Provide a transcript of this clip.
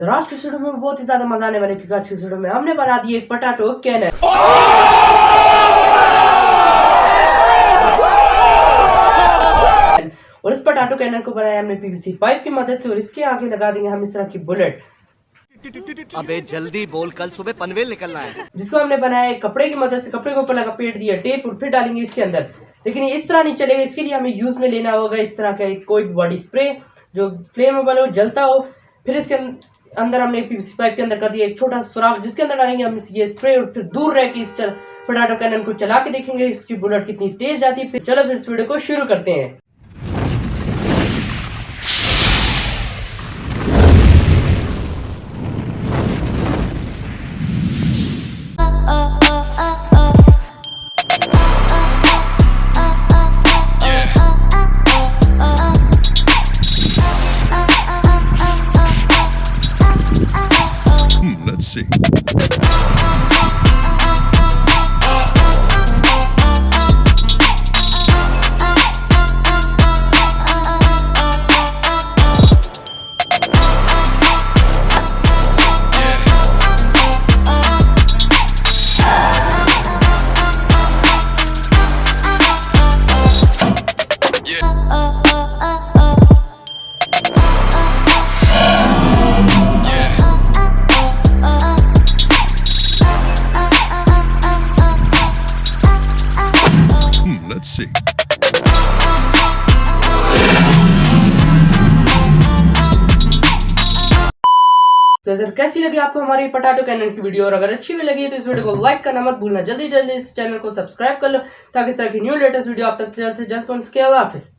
तो आज की वीडियो में बहुत ही ज्यादा मजा आने वाले क्योंकि आज की वीडियो में हमने बना दी एक पोटैटो कैनन। और इस पोटैटो कैनन को बनाया हमने पीवीसी पाइप की मदद से और इसके आगे लगा देंगे हम इस तरह की बुलेट। अबे जल्दी बोल, कल सुबह पनवेल निकलना है। जिसको हमने बनाया एक कपड़े की मदद से, कपड़े को ऊपर लपेट दिया टेप और फिर डालेंगे इसके अंदर। लेकिन इस तरह नहीं चलेगा, इसके लिए हमें यूज में लेना होगा इस तरह का कोई बॉडी स्प्रे जो फ्लेमेबल हो, जलता हो। फिर इसके अंदर हमने पीवीसी पाइप के अंदर कर दिया एक छोटा सुराख जिसके अंदर डालेंगे हम ये स्प्रे और फिर दूर रह के इस पोटैटो कैनन को चला के देखेंगे इसकी बुलेट कितनी तेज जाती है। फिर चलो फिर इस वीडियो को शुरू करते हैं। Let's see. Let's see. तो अगर कैसी लगी आपको हमारी पोटैटो कैनन की वीडियो और अगर अच्छी भी लगी तो इस वीडियो को लाइक करना मत भूलना। जल्दी जल्दी इस चैनल को सब्सक्राइब कर लो ताकि इस तरह की न्यू लेटेस्ट वीडियो आप तक जल्द से जल्द पहुंच सके। अल्लाह हाफिज।